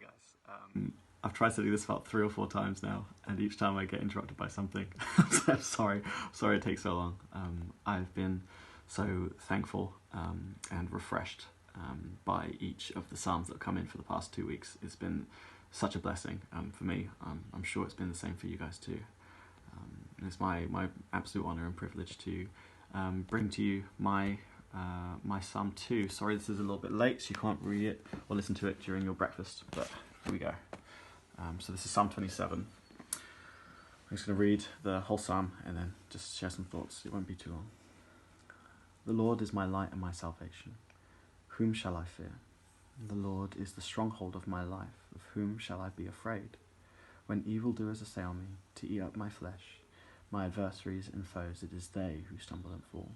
guys. I've tried to do this about 3 or 4 times now, and each time I get interrupted by something. So I'm sorry it takes so long. I've been so thankful and refreshed by each of the psalms that have come in for the past 2 weeks. It's been such a blessing for me. I'm sure it's been the same for you guys too. And it's my absolute honour and privilege to bring to you my Psalm 2. Sorry this is a little bit late, so you can't read it or listen to it during your breakfast, but here we go. So this is Psalm 27. I'm just going to read the whole psalm and then just share some thoughts. It won't be too long. The Lord is my light and my salvation. Whom shall I fear? The Lord is the stronghold of my life. Of whom shall I be afraid? When evildoers assail me to eat up my flesh, my adversaries and foes, it is they who stumble and fall.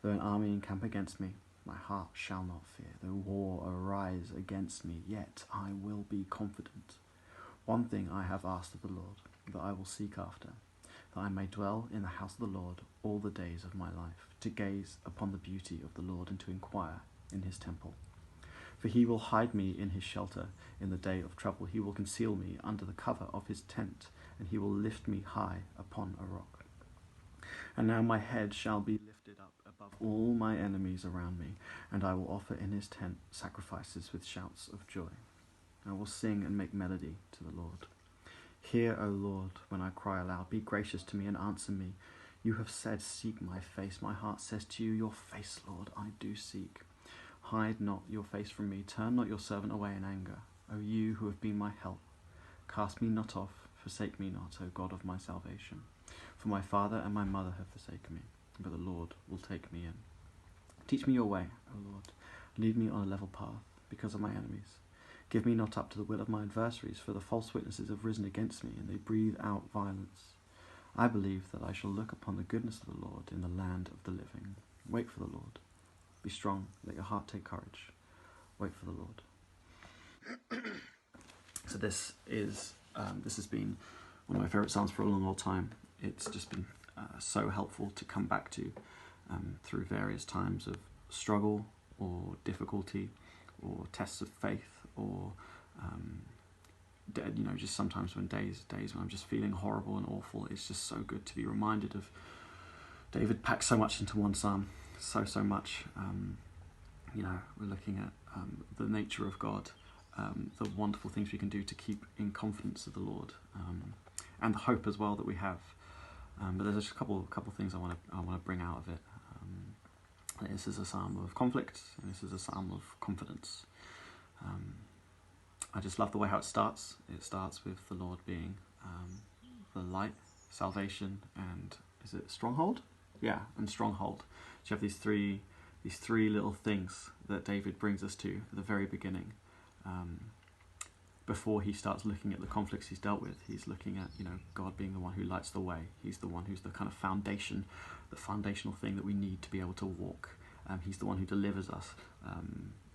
Though an army encamp against me, my heart shall not fear. Though war arise against me, yet I will be confident. One thing I have asked of the Lord, that I will seek after, that I may dwell in the house of the Lord all the days of my life, to gaze upon the beauty of the Lord and to inquire in his temple. For he will hide me in his shelter in the day of trouble. He will conceal me under the cover of his tent, and he will lift me high upon a rock. And now my head shall be lifted up above all my enemies around me, and I will offer in his tent sacrifices with shouts of joy. I will sing and make melody to the Lord. Hear, O Lord, when I cry aloud. Be gracious to me and answer me. You have said, seek my face. My heart says to you, your face, Lord, I do seek. Hide not your face from me. Turn not your servant away in anger. O you who have been my help, cast me not off. Forsake me not, O God of my salvation. For my father and my mother have forsaken me, but the Lord will take me in. Teach me your way, O Lord. Lead me on a level path because of my enemies. Give me not up to the will of my adversaries, for the false witnesses have risen against me, and they breathe out violence. I believe that I shall look upon the goodness of the Lord in the land of the living. Wait for the Lord. Be strong, let your heart take courage. Wait for the Lord. So this has been one of my favourite psalms for a long time. It's just been so helpful to come back to through various times of struggle or difficulty or tests of faith, or just sometimes when days when I'm just feeling horrible and awful. It's just so good to be reminded of David packed so much into one psalm, so much. We're looking at the nature of God, the wonderful things we can do to keep in confidence of the Lord, and the hope as well that we have. But there's just a couple things I want to bring out of it. This is a psalm of conflict, and this is a psalm of confidence. I just love the way how it starts. It starts with the Lord being the light, salvation, and is it stronghold? Yeah, and stronghold. So you have these three little things that David brings us to at the very beginning. Before he starts looking at the conflicts he's dealt with, he's looking at God being the one who lights the way. He's the one who's the kind of foundation, the foundational thing that we need to be able to walk. He's the one who delivers us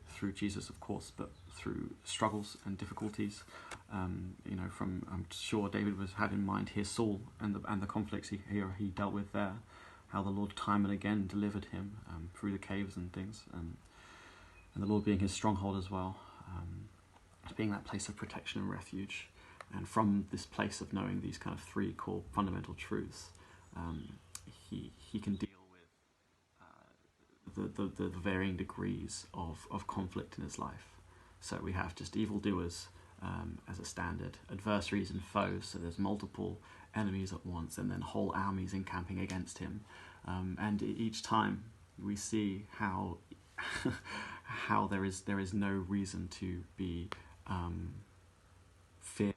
through Jesus, of course, but through struggles and difficulties. From I'm sure David had in mind here Saul and the conflicts he dealt with there. How the Lord time and again delivered him through the caves and things, and the Lord being his stronghold as well. Being that place of protection and refuge, and from this place of knowing these kind of three core fundamental truths, he can deal with the varying degrees of conflict in his life. So we have just evildoers as a standard, adversaries and foes, so there's multiple enemies at once, and then whole armies encamping against him, and each time we see how how there is no reason to be fearful.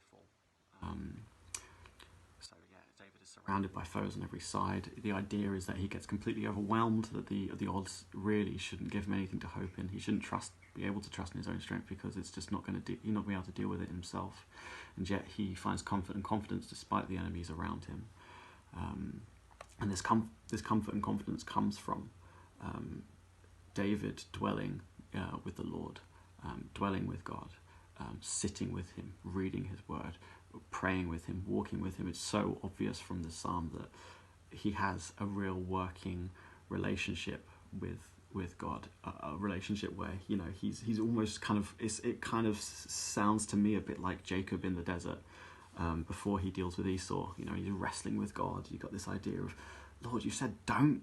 David is surrounded by foes on every side. The idea is that he gets completely overwhelmed, that the odds really shouldn't give him anything to hope in. He shouldn't be able to trust in his own strength, because it's just not going to he'll not be able to deal with it himself. And yet he finds comfort and confidence despite the enemies around him. And this comfort and confidence comes from David dwelling with the Lord, dwelling with God, sitting with him, reading his word, praying with him, walking with him. It's so obvious from the psalm that he has a real working relationship with God, a relationship where, you know, he's almost kind of, it kind of sounds to me a bit like Jacob in the desert, before he deals with Esau. You know, he's wrestling with God. You've got this idea of, Lord, you said don't.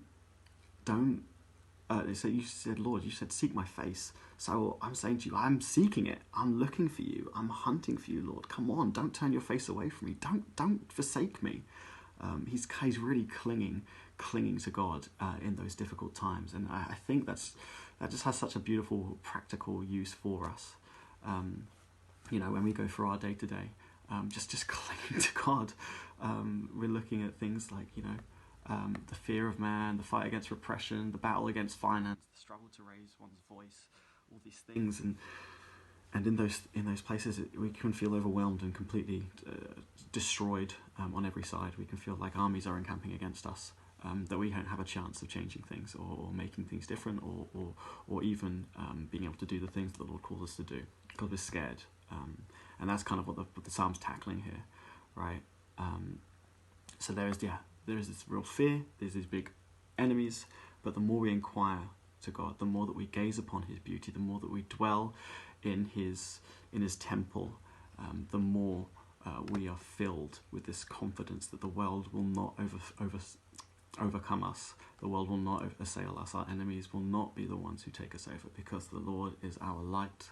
You said, Lord, you said seek my face. So I'm saying to you, I'm seeking it. I'm looking for you. I'm hunting for you, Lord. Come on, don't turn your face away from me. Don't forsake me. He's really clinging to God in those difficult times, and I think that just has such a beautiful practical use for us. You know, when we go through our day to day, just clinging to God. We're looking at things like, you know, the fear of man, the fight against repression, the battle against finance, the struggle to raise one's voice, all these things, and in those places, we can feel overwhelmed and completely destroyed on every side. We can feel like armies are encamping against us, that we don't have a chance of changing things or making things different, or even being able to do the things that the Lord calls us to do, because we're scared. And that's kind of what the Psalm's tackling here, right? So there is this real fear, there's these big enemies, but the more we inquire to God, the more that we gaze upon his beauty, the more that we dwell in his temple, the more we are filled with this confidence that the world will not overcome us, the world will not assail us, our enemies will not be the ones who take us over, because the Lord is our light,